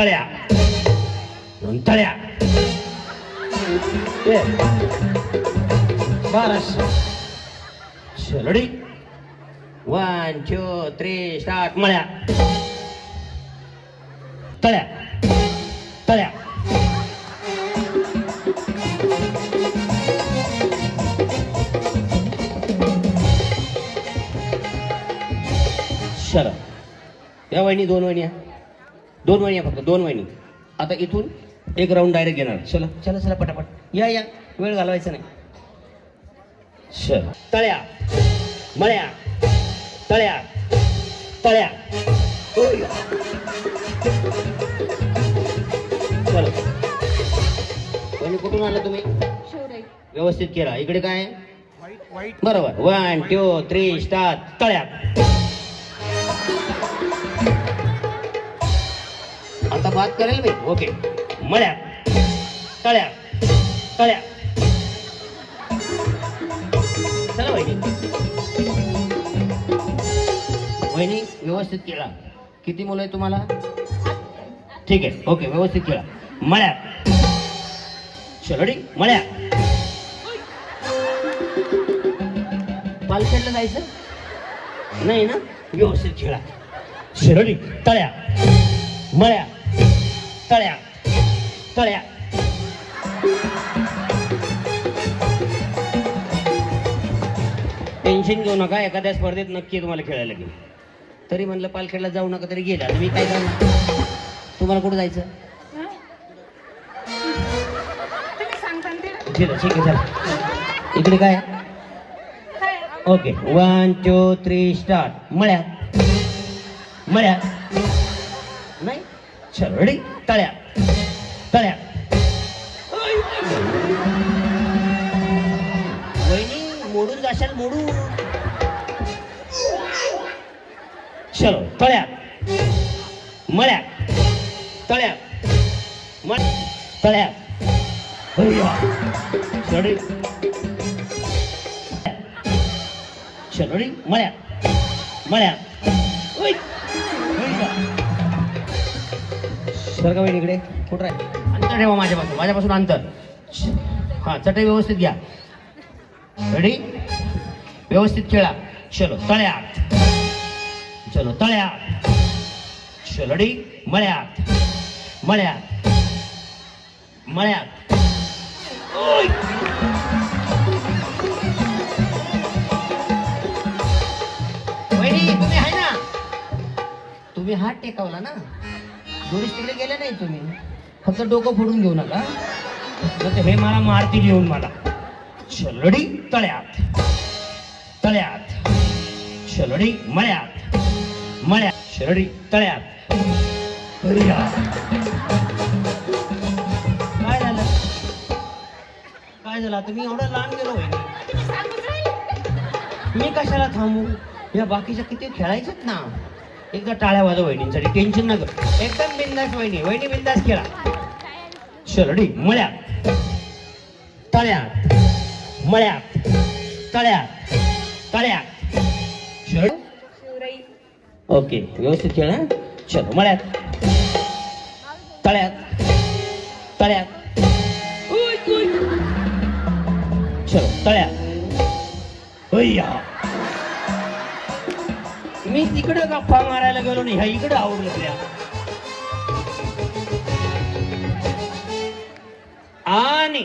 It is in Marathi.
तळ्या दोन तळ्या 1200 चलडी 1 2 3 स्टार्ट मळ्या तळ्या तळ्या चला या वहिनी दोन वहिनी दोन वहिनी फक्त दोन वहिनी आता इथून एक राऊंड डायरेक्ट घेणार चला चला चला पटापट या या वेळ घालवायचा नाही चल तळ्या मळ्या तळ्या तळ्या चला वहिनी कुठून आला तुम्ही व्यवस्थित केला इकडे काय बरोबर 1 2 3 स्टार्ट तळ्या आता बात करेल मी ओके मळ्या तळ्या तळ्या चला वहिनी वहिनी व्यवस्थित केला किती मुलं आहे तुम्हाला ठीक आहे ओके व्यवस्थित केला मळ्या चलडी मळ्या पालखेडला जायचं नाही ना व्यवस्थित खेळा शिरोडी तळ्या मळ्या तळ्या तळ्या टेन्शन घेऊ नका एखाद्या स्पर्धेत नक्की तुम्हाला खेळायला गेलं तरी म्हणलं पालखेडला जाऊ नका तरी गेला मी काय करणार तुम्हाला कुठं जायचं ठीक आहे चला इकडे काय ओके 1 2 3 स्टार्ट मळ्या मळ्या नाही चल रेडी तळ्या तळ्या वहिनी मोडून जाशाल मोडून चलो तळ्या मळ्या तळ्या तळ्या चढी चलोडी मळ्या मळ्या सर का इकडे कुठं आहे अंतर ठेवा माझ्यापासून अंतर हा चटई व्यवस्थित घ्या रेडी व्यवस्थित खेळा चलो तळ्यात चलो तळ्यात चलोडी मळ्यात मळ्यात मळ्यात वहिनी तुम्ही आहे ना तुम्ही हात टेकावला ना दुरुस्त तिकडे गेले नाही तुम्ही फक्त डोकं फोडून घेऊ नका तर हे मला मारतील येऊन मला चलडी तळ्यात तळ्यात चलडी मळ्यात मळ्यात चलडी तळ्यात काय झालं काय झालं आता मी एवढं लांब गेलो मी कशाला थांबू या बाकीच्या किती खेळायचेत ना एकदा टाळ्या वाजव वहिनींसाठी टेन्शन नका एकदम बिंदास वहिनी बिंदास खेळा चलडी मळ्यात तळ्यात मळ्यात तळ्यात तळ्यात ओके व्यवस्थित खेळा चलो मळ्यात तळ्यात तळ्यात चलो तळ्यात मी तिकडे गप्पा मारायला गेलो नाही ह्या इकडे आवडलं आणि